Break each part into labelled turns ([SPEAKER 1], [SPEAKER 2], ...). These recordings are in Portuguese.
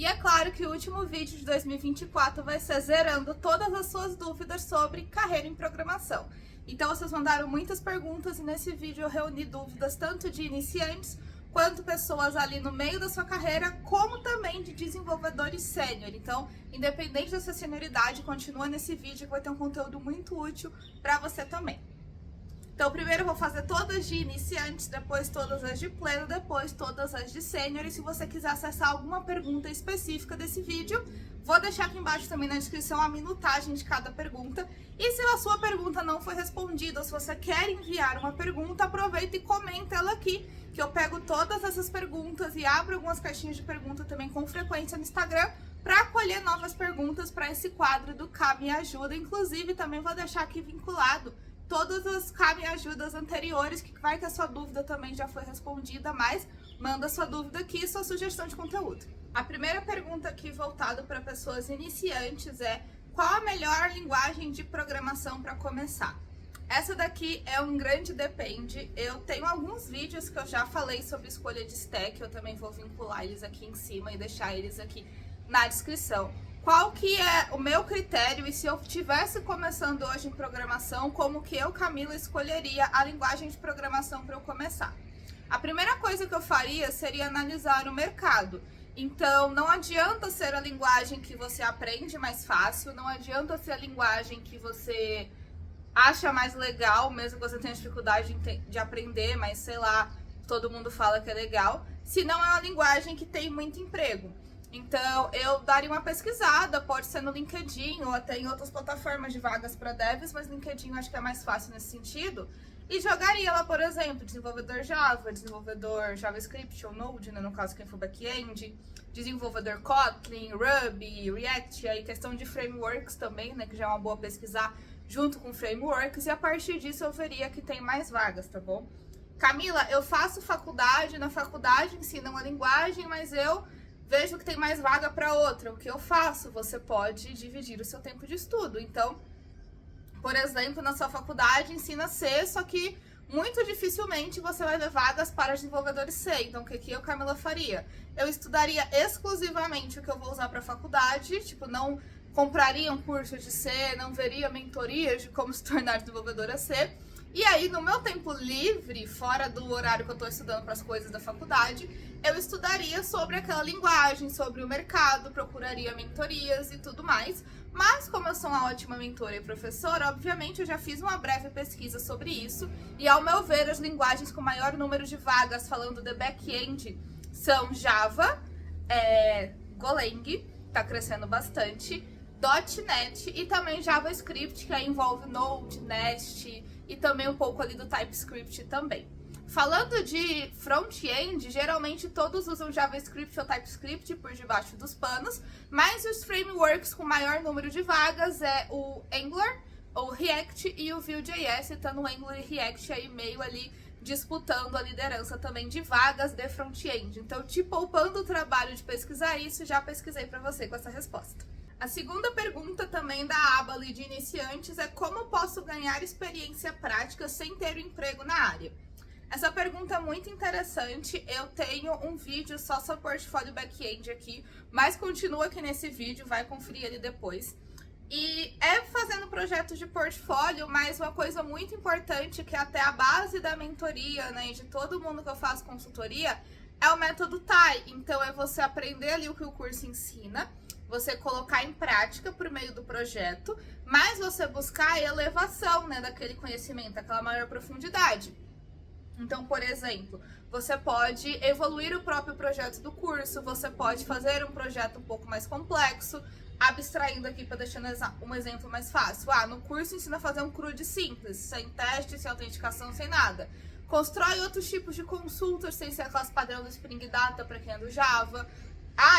[SPEAKER 1] E é claro que o último vídeo de 2024 vai ser zerando todas as suas dúvidas sobre carreira em programação. Então vocês mandaram muitas perguntas e nesse vídeo eu reuni dúvidas tanto de iniciantes quanto pessoas ali no meio da sua carreira, como também de desenvolvedores sênior. Então, independente da sua senioridade, continua nesse vídeo que vai ter um conteúdo muito útil para você também. Então, primeiro eu vou fazer todas de iniciantes, depois todas as de pleno, depois todas as de sênior. E se você quiser acessar alguma pergunta específica desse vídeo, vou deixar aqui embaixo também na descrição a minutagem de cada pergunta. E se a sua pergunta não foi respondida, ou se você quer enviar uma pergunta, aproveita e comenta ela aqui, que eu pego todas essas perguntas e abro algumas caixinhas de pergunta também com frequência no Instagram para acolher novas perguntas para esse quadro do Cabe e Ajuda. Inclusive, também vou deixar aqui vinculado todas as Cabe e Ajudas anteriores, que vai que a sua dúvida também já foi respondida, mas manda sua dúvida aqui e sua sugestão de conteúdo. A primeira pergunta aqui voltada para pessoas iniciantes é: qual a melhor linguagem de programação para começar? Essa daqui é um grande depende. Eu tenho alguns vídeos que eu já falei sobre escolha de stack, eu também vou vincular eles aqui em cima e deixar eles aqui na descrição. Qual que é o meu critério e se eu estivesse começando hoje em programação, como que eu, Camila, escolheria a linguagem de programação para eu começar? A primeira coisa que eu faria seria analisar o mercado. Então, não adianta ser a linguagem que você aprende mais fácil, não adianta ser a linguagem que você acha mais legal, mesmo que você tenha dificuldade de aprender, mas sei lá, todo mundo fala que é legal, se não é uma linguagem que tem muito emprego. Então, eu daria uma pesquisada, pode ser no LinkedIn ou até em outras plataformas de vagas para devs, mas LinkedIn eu acho que é mais fácil nesse sentido. E jogaria lá, por exemplo, desenvolvedor Java, desenvolvedor JavaScript ou Node, né, no caso quem for back-end, desenvolvedor Kotlin, Ruby, React, aí questão de frameworks também, né, que já é uma boa pesquisar junto com frameworks, e a partir disso eu veria que tem mais vagas, tá bom? Camila, eu faço faculdade, na faculdade ensinam a linguagem, mas eu vejo que tem mais vaga para outra. O que eu faço? Você pode dividir o seu tempo de estudo. Então, por exemplo, na sua faculdade ensina C, só que muito dificilmente você vai ver vagas para desenvolvedores C. Então, o que eu, Camila, faria? Eu estudaria exclusivamente o que eu vou usar para a faculdade, tipo, não compraria um curso de C, não veria mentorias de como se tornar desenvolvedora C. E aí, no meu tempo livre, fora do horário que eu estou estudando para as coisas da faculdade, eu estudaria sobre aquela linguagem, sobre o mercado, procuraria mentorias e tudo mais. Mas, como eu sou uma ótima mentora e professora, obviamente eu já fiz uma breve pesquisa sobre isso. E, ao meu ver, as linguagens com maior número de vagas, falando de back-end, são Java, Golang, está crescendo bastante, .NET e também JavaScript, que aí envolve Node, Nest e também um pouco ali do TypeScript também. Falando de front-end, geralmente todos usam JavaScript ou TypeScript por debaixo dos panos, mas os frameworks com maior número de vagas é o Angular, o React e o Vue.js, tá no Angular e React aí meio ali disputando a liderança também de vagas de front-end. Então, te poupando o trabalho de pesquisar isso, já pesquisei para você com essa resposta. A segunda pergunta também da aba ali de iniciantes é: como posso ganhar experiência prática sem ter um emprego na área? Essa pergunta é muito interessante. Eu tenho um vídeo só sobre portfólio back-end aqui, mas continua aqui nesse vídeo, vai conferir ele depois. E é fazendo projetos de portfólio, mas uma coisa muito importante que é até a base da mentoria, né, e de todo mundo que eu faço consultoria, é o método TAI. Então é você aprender ali o que o curso ensina, você colocar em prática por meio do projeto, mas você buscar a elevação, né, daquele conhecimento, aquela maior profundidade. Então, por exemplo, você pode evoluir o próprio projeto do curso, você pode fazer um projeto um pouco mais complexo, abstraindo aqui para deixar um exemplo mais fácil. No curso ensina a fazer um CRUD simples, sem teste, sem autenticação, sem nada. Constrói outros tipos de consultas, sem ser a classe padrão do Spring Data para quem é do Java.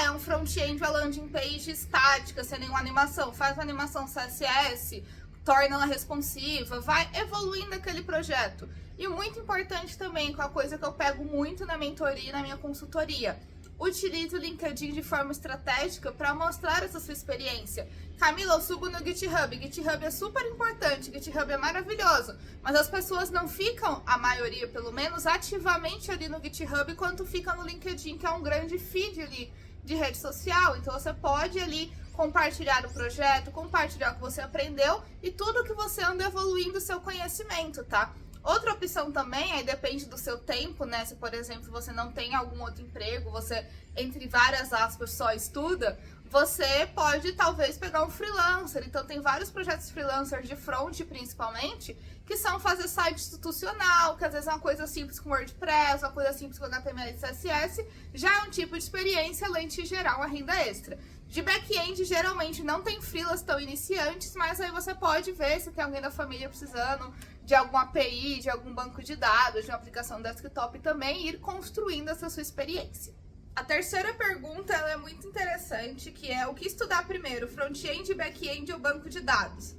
[SPEAKER 1] É um front-end, uma landing page estática, sem nenhuma animação. Faz uma animação CSS, torna ela responsiva, vai evoluindo aquele projeto. E muito importante também, com a coisa que eu pego muito na mentoria e na minha consultoria: utilize o LinkedIn de forma estratégica para mostrar essa sua experiência. Camila, eu subo no GitHub. GitHub é super importante, GitHub é maravilhoso, mas as pessoas não ficam, a maioria pelo menos, ativamente ali no GitHub, quanto fica no LinkedIn, que é um grande feed ali de rede social. Então você pode ali compartilhar o projeto, compartilhar o que você aprendeu e tudo que você anda evoluindo o seu conhecimento, tá? Outra opção também, aí depende do seu tempo, né? Se, por exemplo, você não tem algum outro emprego, você, entre várias aspas, só estuda, você pode talvez pegar um freelancer. Então tem vários projetos freelancer de front, principalmente, que são fazer site institucional, que às vezes é uma coisa simples com WordPress, uma coisa simples com HTML e CSS, já é um tipo de experiência, além de gerar uma renda extra. De back-end, geralmente não tem freelas tão iniciantes, mas aí você pode ver se tem alguém da família precisando de alguma API, de algum banco de dados, de uma aplicação desktop também, e ir construindo essa sua experiência. A terceira pergunta ela é muito interessante, que é o que estudar primeiro, front-end, back-end ou banco de dados?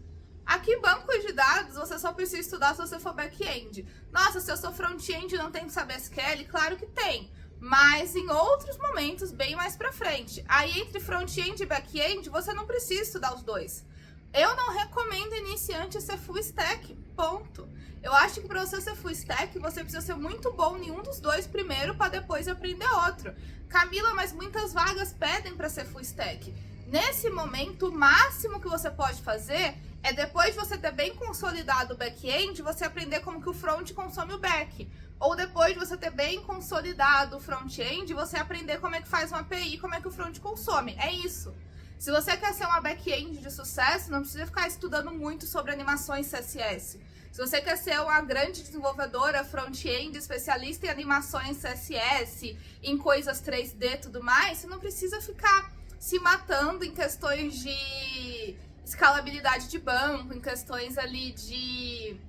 [SPEAKER 1] Aqui, banco de dados, você só precisa estudar se você for back-end. Nossa, se eu sou front-end não tenho que saber SQL? Claro que tem, mas em outros momentos, bem mais pra frente. Aí, entre front-end e back-end, você não precisa estudar os dois. Eu não recomendo iniciante ser full stack, ponto. Eu acho que para você ser full stack, você precisa ser muito bom em um dos dois primeiro para depois aprender outro. Camila, mas muitas vagas pedem para ser full stack. Nesse momento, o máximo que você pode fazer é depois de você ter bem consolidado o back-end, você aprender como que o front consome o back. Ou depois de você ter bem consolidado o front-end, você aprender como é que faz uma API, como é que o front consome. É isso. Se você quer ser uma back-end de sucesso, não precisa ficar estudando muito sobre animações CSS. Se você quer ser uma grande desenvolvedora front-end, especialista em animações CSS, em coisas 3D e tudo mais, você não precisa ficar se matando em questões de escalabilidade de banco, em questões ali de,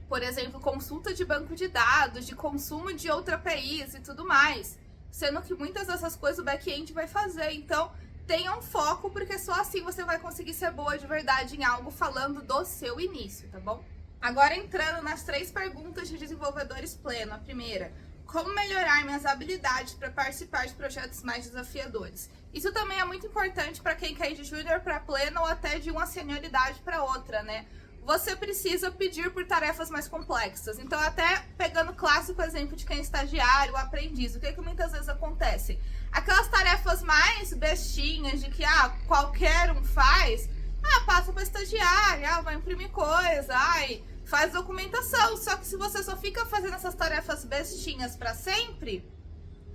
[SPEAKER 1] por exemplo, consulta de banco de dados, de consumo de outra APIs e tudo mais. Sendo que muitas dessas coisas o back-end vai fazer, então tenha um foco, porque só assim você vai conseguir ser boa de verdade em algo falando do seu início, tá bom? Agora entrando nas 3 perguntas de desenvolvedores pleno. A primeira, como melhorar minhas habilidades para participar de projetos mais desafiadores? Isso também é muito importante para quem quer ir de júnior para pleno ou até de uma senioridade para outra, né? Você precisa pedir por tarefas mais complexas. Então, até pegando o clássico exemplo de quem é estagiário, aprendiz, o que muitas vezes acontece? Aquelas tarefas mais bestinhas de que qualquer um faz, passa para estagiário, vai imprimir coisa, faz documentação. Só que se você só fica fazendo essas tarefas bestinhas para sempre,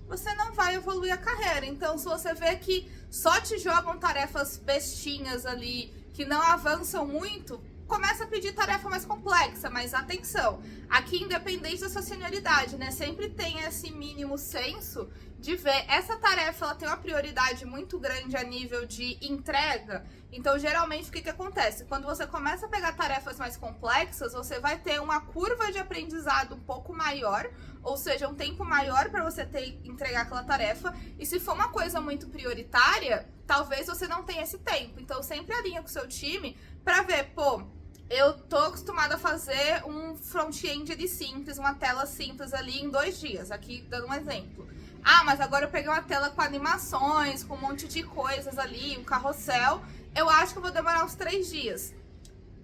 [SPEAKER 1] você não vai evoluir a carreira. Então, se você vê que só te jogam tarefas bestinhas ali, que não avançam muito, começa a pedir tarefa mais complexa, mas atenção, aqui independente da sua senioridade, né, sempre tem esse mínimo senso de ver, essa tarefa ela tem uma prioridade muito grande a nível de entrega. Então geralmente o que acontece? Quando você começa a pegar tarefas mais complexas, você vai ter uma curva de aprendizado um pouco maior, ou seja, um tempo maior para você entregar aquela tarefa, e se for uma coisa muito prioritária, talvez você não tenha esse tempo. Então sempre alinha com o seu time para ver, eu tô acostumada a fazer um front-end ali simples, uma tela simples ali em 2 dias, aqui dando um exemplo. Mas agora eu peguei uma tela com animações, com um monte de coisas ali, um carrossel, eu acho que eu vou demorar uns 3 dias.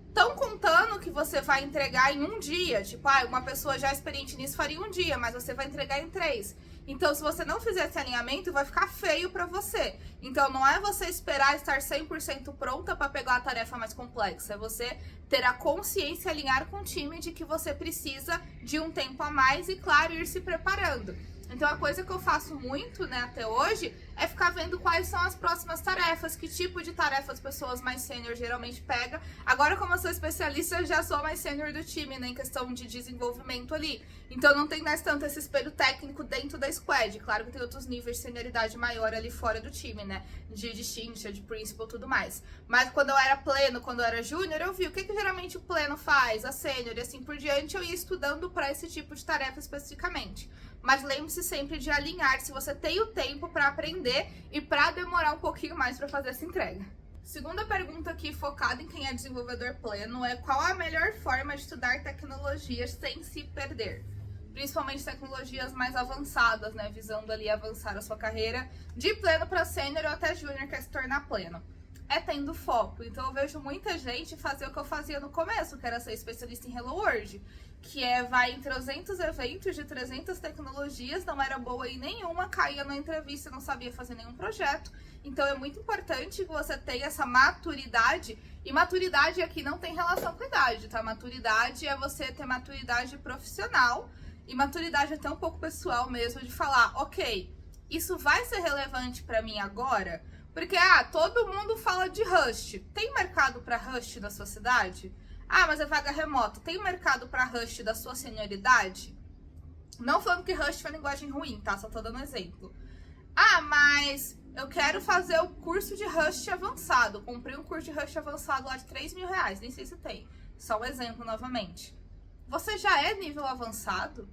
[SPEAKER 1] Estão contando que você vai entregar em 1 dia, tipo, uma pessoa já experiente nisso faria 1 dia, mas você vai entregar em 3. Então, se você não fizer esse alinhamento, vai ficar feio pra você. Então, não é você esperar estar 100% pronta para pegar a tarefa mais complexa. É você ter a consciência e alinhar com o time de que você precisa de um tempo a mais e, claro, ir se preparando. Então, a coisa que eu faço muito, né, até hoje, é ficar vendo quais são as próximas tarefas, que tipo de tarefa as pessoas mais sênior geralmente pegam. Agora, como eu sou especialista, eu já sou mais sênior do time, né, em questão de desenvolvimento ali. Então, não tem mais tanto esse espelho técnico dentro da squad. Claro que tem outros níveis de senioridade maior ali fora do time, né, de distinction, de principal, tudo mais. Mas quando eu era pleno, quando eu era júnior, eu vi o que geralmente o pleno faz, a sênior e assim por diante, eu ia estudando para esse tipo de tarefa especificamente. Mas lembre-se sempre de alinhar se você tem o tempo para aprender e para demorar um pouquinho mais para fazer essa entrega. Segunda pergunta aqui, focada em quem é desenvolvedor pleno, é qual a melhor forma de estudar tecnologias sem se perder? Principalmente tecnologias mais avançadas, né? Visando ali avançar a sua carreira de pleno para sênior ou até júnior, quer se tornar pleno. é tendo foco. Então eu vejo muita gente fazer o que eu fazia no começo, que era ser especialista em Hello World, que vai em 300 eventos de 300 tecnologias, não era boa em nenhuma, caía na entrevista, não sabia fazer nenhum projeto. Então é muito importante que você tenha essa maturidade, e maturidade aqui não tem relação com idade, tá? Maturidade é você ter maturidade profissional, e maturidade até um pouco pessoal mesmo, de falar, ok, isso vai ser relevante para mim agora? Porque, todo mundo fala de Rust. Tem mercado para Rust na sua cidade? Mas é vaga remota. Tem mercado para Rust da sua senioridade? Não falando que Rust é uma linguagem ruim, tá? Só tô dando exemplo. Mas eu quero fazer o curso de Rust avançado. Comprei um curso de Rust avançado lá de R$3.000. Nem sei se tem. Só um exemplo novamente. Você já é nível avançado?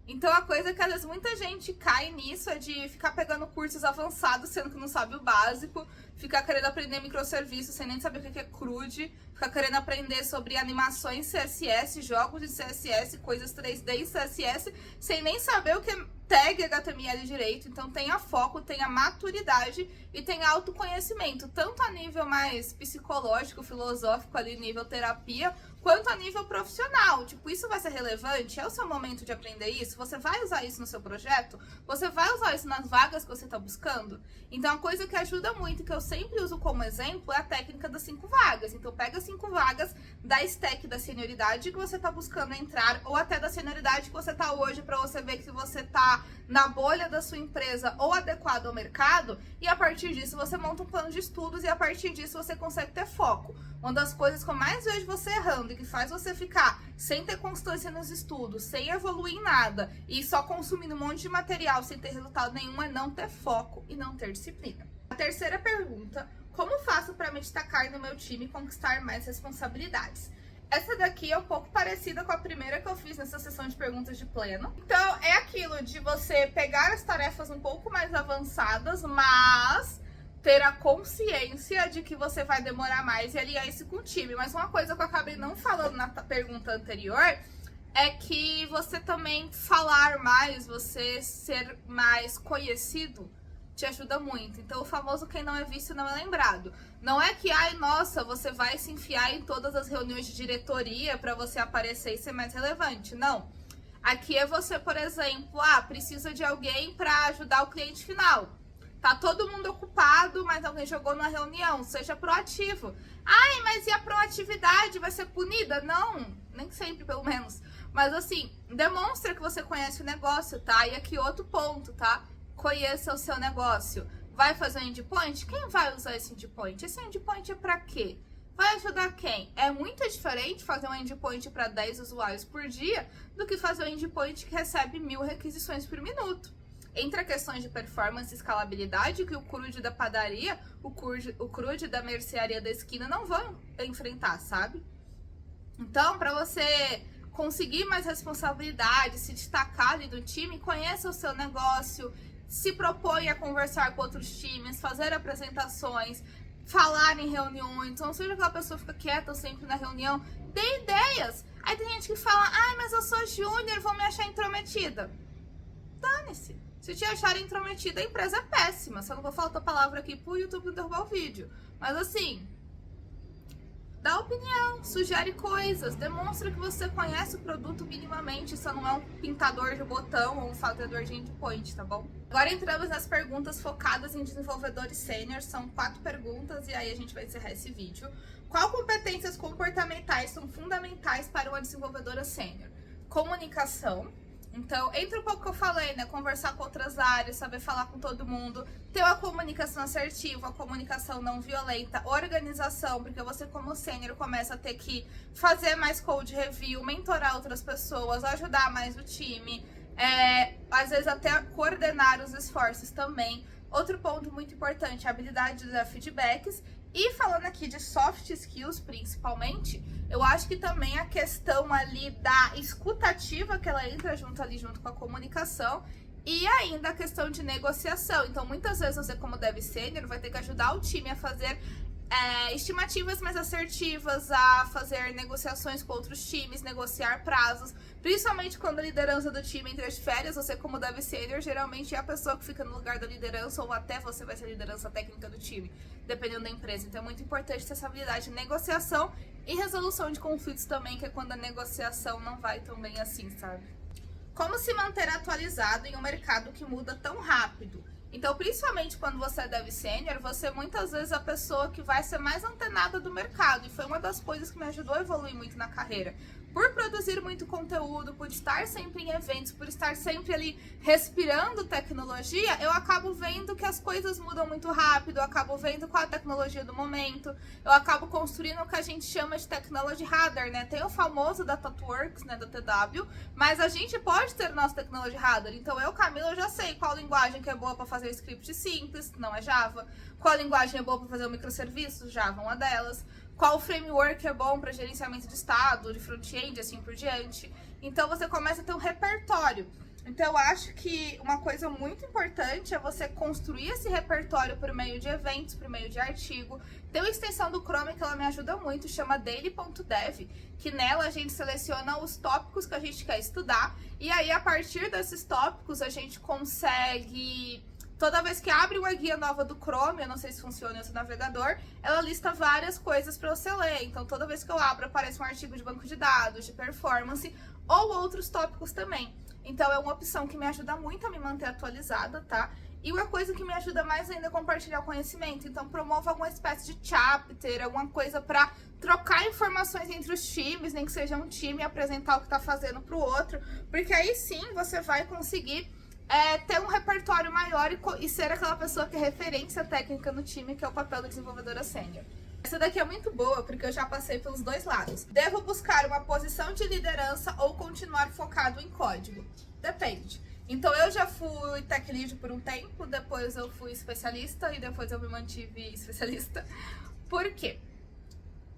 [SPEAKER 1] Então a coisa é que às vezes muita gente cai nisso é de ficar pegando cursos avançados, sendo que não sabe o básico, ficar querendo aprender microserviços sem nem saber o que é CRUD, ficar querendo aprender sobre animações CSS, jogos de CSS, coisas 3D e CSS, sem nem saber o que é tag HTML direito. Então tenha foco, tenha maturidade e tenha autoconhecimento, tanto a nível mais psicológico, filosófico, ali nível terapia, quanto a nível profissional. Tipo, isso vai ser relevante? É o seu momento de aprender isso? Você vai usar isso no seu projeto? Você vai usar isso nas vagas que você está buscando? Então, a coisa que ajuda muito, que eu sempre uso como exemplo, é a técnica das 5 vagas. Então, pega 5 vagas da stack da senioridade que você está buscando entrar, ou até da senioridade que você está hoje, para você ver que você está na bolha da sua empresa ou adequado ao mercado, e a partir disso você monta um plano de estudos, e a partir disso você consegue ter foco. Uma das coisas que eu mais vejo você errando e que faz você ficar sem ter constância nos estudos, sem evoluir em nada e só consumindo um monte de material sem ter resultado nenhum, é não ter foco e não ter disciplina. A terceira pergunta: como faço para me destacar no meu time e conquistar mais responsabilidades? Essa daqui é um pouco parecida com a primeira que eu fiz nessa sessão de perguntas de pleno. Então, é aquilo de você pegar as tarefas um pouco mais avançadas, mas ter a consciência de que você vai demorar mais e aliar isso com o time. Mas uma coisa que eu acabei não falando na pergunta anterior é que você também falar mais, você ser mais conhecido, te ajuda muito. Então, o famoso quem não é visto não é lembrado. Não é que, nossa, você vai se enfiar em todas as reuniões de diretoria para você aparecer e ser mais relevante. Não. Aqui é você, por exemplo, precisa de alguém para ajudar o cliente final. Tá todo mundo ocupado, mas alguém jogou na reunião. Seja proativo. Mas e a proatividade vai ser punida? Não, nem sempre, pelo menos. Mas assim, demonstra que você conhece o negócio, tá? E aqui outro ponto, tá? Conheça o seu negócio. Vai fazer um endpoint? Quem vai usar esse endpoint? Esse endpoint é pra quê? Vai ajudar quem? É muito diferente fazer um endpoint para 10 usuários por dia do que fazer um endpoint que recebe 1000 requisições por minuto. Entre questões de performance e escalabilidade, que o CRUD da padaria, o CRUD da mercearia da esquina não vão enfrentar, sabe? Então, para você conseguir mais responsabilidade, se destacar ali do time, conheça o seu negócio, se propõe a conversar com outros times, fazer apresentações, falar em reuniões. Então, não seja aquela pessoa que fica quieta sempre na reunião, dê ideias. Aí tem gente que fala, mas eu sou júnior, vão me achar intrometida. Dane-se. Se te acharem intrometida, a empresa é péssima. Só não vou falar outra palavra aqui pro YouTube não derrubar o vídeo. Mas assim, dá opinião, sugere coisas, demonstra que você conhece o produto minimamente, só não é um pintador de botão ou um fazedor de endpoint, tá bom? Agora entramos nas perguntas focadas em desenvolvedores sênior, são 4 perguntas e aí a gente vai encerrar esse vídeo. Qual competências comportamentais são fundamentais para uma desenvolvedora sênior? Comunicação. Então, entra um pouco que eu falei, né? Conversar com outras áreas, saber falar com todo mundo, ter uma comunicação assertiva, uma comunicação não violenta, organização, porque você como sênior começa a ter que fazer mais code review, mentorar outras pessoas, ajudar mais o time, às vezes até coordenar os esforços também. Outro ponto muito importante, a habilidade de dar feedbacks. E falando aqui de soft skills, principalmente, eu acho que também a questão ali da escutativa, que ela entra junto com a comunicação, e ainda a questão de negociação. Então, muitas vezes você, como dev sênior, vai ter que ajudar o time a fazer estimativas mais assertivas, a fazer negociações com outros times, negociar prazos, principalmente quando a liderança do time entra de férias. Você, como dev sênior, geralmente é a pessoa que fica no lugar da liderança, ou até você vai ser a liderança técnica do time, dependendo da empresa. Então é muito importante ter essa habilidade de negociação e resolução de conflitos também, que é quando a negociação não vai tão bem assim, sabe? Como se manter atualizado em um mercado que muda tão rápido? Então, principalmente quando você é dev sênior, você muitas vezes é a pessoa que vai ser mais antenada do mercado. E foi uma das coisas que me ajudou a evoluir muito na carreira. Por produzir muito conteúdo, por estar sempre em eventos, por estar sempre ali respirando tecnologia, eu acabo vendo que as coisas mudam muito rápido, eu acabo vendo qual é a tecnologia do momento, eu acabo construindo o que a gente chama de technology radar, né? Tem o famoso da ThoughtWorks, né, da TW, mas a gente pode ter o nosso technology radar. Então eu, Camila, eu já sei qual linguagem que é boa para fazer script simples, não é Java, qual linguagem é boa para fazer o microserviço, Java é uma delas, qual framework é bom para gerenciamento de estado, de front-end, assim por diante. Então você começa a ter um repertório. Então eu acho que uma coisa muito importante é você construir esse repertório por meio de eventos, por meio de artigo. Tem uma extensão do Chrome que ela me ajuda muito, chama daily.dev, que nela a gente seleciona os tópicos que a gente quer estudar, e aí a partir desses tópicos a gente consegue... Toda vez que abre uma guia nova do Chrome, eu não sei se funciona nesse navegador, ela lista várias coisas para você ler. Então, toda vez que eu abro, aparece um artigo de banco de dados, de performance, ou outros tópicos também. Então, é uma opção que me ajuda muito a me manter atualizada, tá? E uma coisa que me ajuda mais ainda é compartilhar conhecimento. Então, promova alguma espécie de chapter, alguma coisa para trocar informações entre os times, nem que seja um time, apresentar o que está fazendo para o outro. Porque aí sim, você vai conseguir... ter um repertório maior e ser aquela pessoa que é referência técnica no time, que é o papel da desenvolvedora sênior. Essa daqui é muito boa, porque eu já passei pelos dois lados. Devo buscar uma posição de liderança ou continuar focado em código? Depende. Então eu já fui tech lead por um tempo, depois eu fui especialista e depois eu me mantive especialista. Por quê?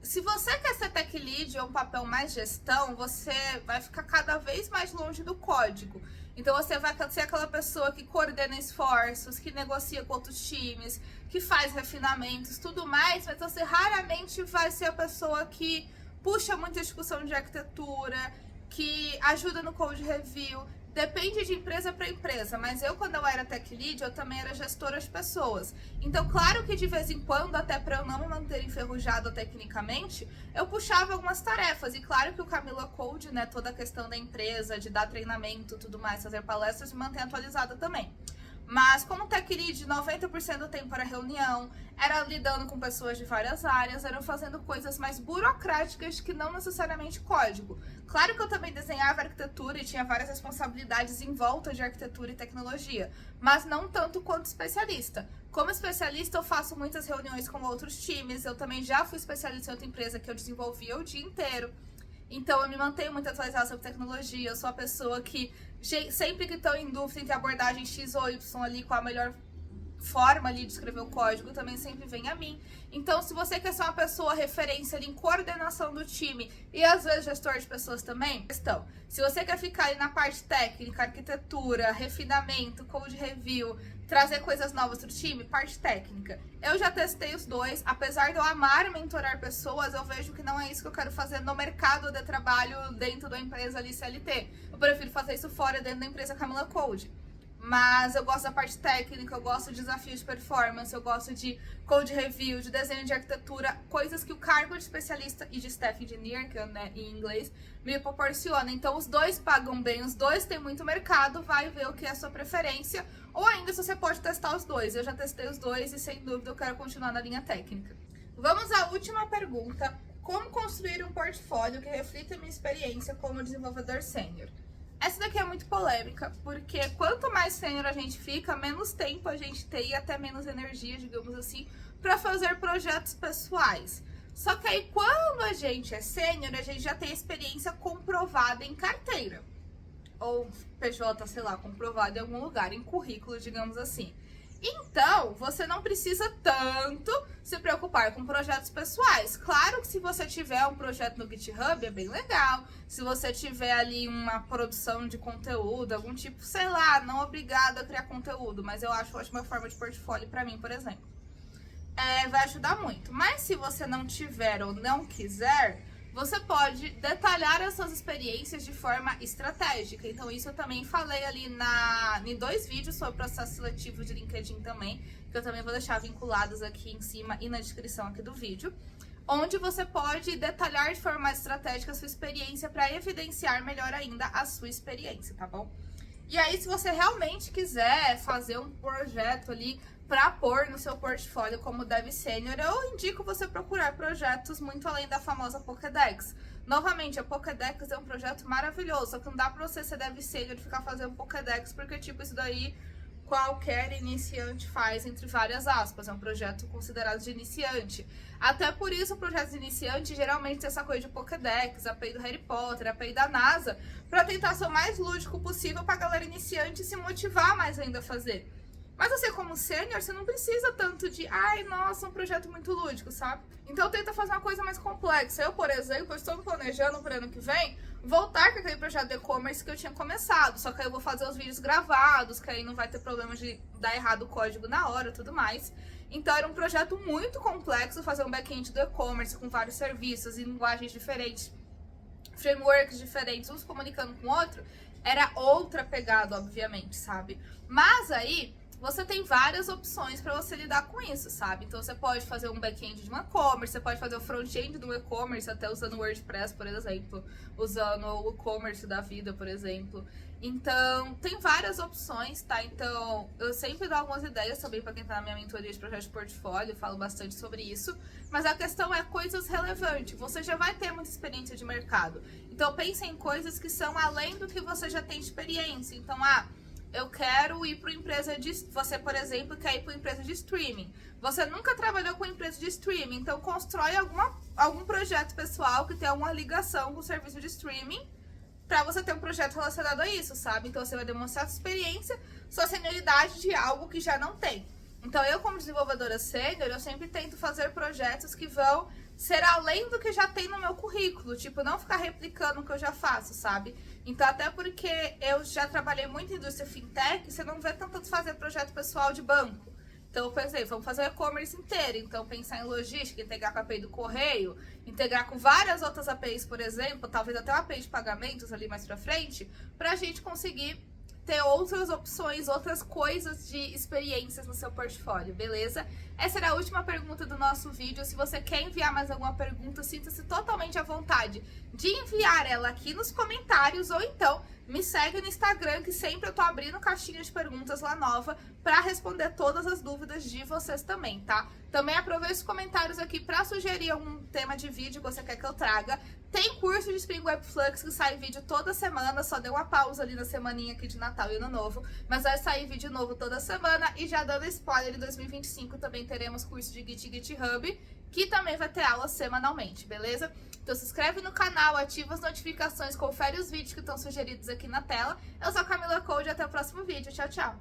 [SPEAKER 1] Se você quer ser tech lead ou um papel mais gestão, você vai ficar cada vez mais longe do código. Então você vai ser aquela pessoa que coordena esforços, que negocia com outros times, que faz refinamentos, tudo mais, mas você raramente vai ser a pessoa que puxa muita discussão de arquitetura, que ajuda no code review. Depende de empresa para empresa, mas eu, quando eu era tech lead, eu também era gestora de pessoas. Então, claro que de vez em quando, até para eu não me manter enferrujada tecnicamente, eu puxava algumas tarefas. E claro que o Camila Code, né, toda a questão da empresa, de dar treinamento, tudo mais, fazer palestras, me mantém atualizada também. Mas como tech lead, 90% do tempo era reunião, era lidando com pessoas de várias áreas, eram fazendo coisas mais burocráticas que não necessariamente código. Claro que eu também desenhava arquitetura e tinha várias responsabilidades em volta de arquitetura e tecnologia, mas não tanto quanto especialista. Como especialista, eu faço muitas reuniões com outros times, eu também já fui especialista em outra empresa que eu desenvolvia o dia inteiro. Então, eu me mantenho muito atualizada sobre tecnologia, eu sou a pessoa que, sempre que estou em dúvida entre abordagem X ou Y ali, com a melhor forma ali de escrever o código, também sempre vem a mim. Então, se você quer ser uma pessoa referência ali em coordenação do time e às vezes gestor de pessoas também, questão. Se você quer ficar ali na parte técnica, arquitetura, refinamento, code review, trazer coisas novas pro time, parte técnica. Eu já testei os dois, apesar de eu amar mentorar pessoas, eu vejo que não é isso que eu quero fazer no mercado de trabalho dentro da empresa ali CLT. Eu prefiro fazer isso fora, dentro da empresa Camila Code. Mas eu gosto da parte técnica, eu gosto de desafios de performance, eu gosto de code review, de desenho de arquitetura, coisas que o cargo de especialista e de staff engineer, que é, né, em inglês, me proporciona. Então os dois pagam bem, os dois têm muito mercado, vai ver o que é a sua preferência, ou ainda se você pode testar os dois. Eu já testei os dois e sem dúvida eu quero continuar na linha técnica. Vamos à última pergunta. Como construir um portfólio que reflita a minha experiência como desenvolvedor sênior? Essa daqui é muito polêmica, porque quanto mais sênior a gente fica, menos tempo a gente tem e até menos energia, digamos assim, para fazer projetos pessoais. Só que aí, quando a gente é sênior, a gente já tem experiência comprovada em carteira. Ou PJ, sei lá, comprovada em algum lugar, em currículo, digamos assim. Então, você não precisa tanto se preocupar com projetos pessoais. Claro que se você tiver um projeto no GitHub, é bem legal. Se você tiver ali uma produção de conteúdo, algum tipo, sei lá, não obrigado a criar conteúdo, mas eu acho ótima forma de portfólio para mim, por exemplo. Vai ajudar muito. Mas se você não tiver ou não quiser, você pode detalhar as suas experiências de forma estratégica. Então isso eu também falei ali em 2 vídeos sobre o processo seletivo de LinkedIn também, que eu também vou deixar vinculados aqui em cima e na descrição aqui do vídeo, onde você pode detalhar de forma mais estratégica a sua experiência para evidenciar melhor ainda a sua experiência, tá bom? E aí, se você realmente quiser fazer um projeto ali para pôr no seu portfólio como Dev Sênior, eu indico você procurar projetos muito além da famosa Pokédex. Novamente, a Pokédex é um projeto maravilhoso, só que não dá pra você ser Dev Sênior e ficar fazendo Pokédex, porque tipo, isso daí qualquer iniciante faz, entre várias aspas, é um projeto considerado de iniciante. Até por isso, o projeto de iniciante geralmente tem essa coisa de Pokédex, API do Harry Potter, API da NASA, para tentar ser o mais lúdico possível para a galera iniciante se motivar mais ainda a fazer. Mas você como sênior, você não precisa tanto de, ai, nossa, um projeto muito lúdico, sabe? Então tenta fazer uma coisa mais complexa. Eu, por exemplo, estou me planejando para ano que vem voltar com aquele projeto de e-commerce que eu tinha começado. Só que aí eu vou fazer os vídeos gravados, que aí não vai ter problema de dar errado o código na hora e tudo mais. Então era um projeto muito complexo fazer um back-end do e-commerce com vários serviços e linguagens diferentes, frameworks diferentes, uns comunicando com o outro. Era outra pegada, obviamente, sabe? Mas aí você tem várias opções para você lidar com isso, sabe? Então você pode fazer um back-end de um e-commerce, você pode fazer o front-end do e-commerce até usando o WordPress, por exemplo, usando o e-commerce da vida, por exemplo. Então, tem várias opções, tá? Então, eu sempre dou algumas ideias também para quem tá na minha mentoria de projeto de portfólio, falo bastante sobre isso. Mas a questão é coisas relevantes. Você já vai ter muita experiência de mercado. Então, pense em coisas que são além do que você já tem de experiência. Então, eu quero ir para uma empresa de... Você, por exemplo, quer ir para uma empresa de streaming. Você nunca trabalhou com empresa de streaming, então constrói algum projeto pessoal que tenha uma ligação com o serviço de streaming para você ter um projeto relacionado a isso, sabe? Então você vai demonstrar sua experiência, sua senioridade de algo que já não tem. Então eu, como desenvolvedora sênior, eu sempre tento fazer projetos que vão ser além do que já tem no meu currículo, tipo, não ficar replicando o que eu já faço, sabe? Então, até porque eu já trabalhei muito em indústria fintech, você não vê tanto fazer projeto pessoal de banco. Então, eu pensei, vamos fazer o e-commerce inteiro, então pensar em logística, integrar com a API do correio, integrar com várias outras APIs, por exemplo, talvez até uma API de pagamentos ali mais pra frente, pra gente conseguir ter outras opções, outras coisas de experiências no seu portfólio, beleza? Essa era a última pergunta do nosso vídeo. Se você quer enviar mais alguma pergunta, sinta-se totalmente à vontade de enviar ela aqui nos comentários ou então me segue no Instagram, que sempre eu tô abrindo caixinha de perguntas lá nova para responder todas as dúvidas de vocês também, tá? Também aproveite os comentários aqui para sugerir algum tema de vídeo que você quer que eu traga. Tem curso de Spring Web Flux que sai vídeo toda semana, só deu uma pausa ali na semaninha aqui de Natal e Ano Novo, mas vai sair vídeo novo toda semana. E já dando spoiler, em 2025 também teremos curso de Git e GitHub, que também vai ter aula semanalmente, beleza? Então se inscreve no canal, ativa as notificações, confere os vídeos que estão sugeridos aqui na tela. Eu sou a Camila Code e até o próximo vídeo. Tchau, tchau!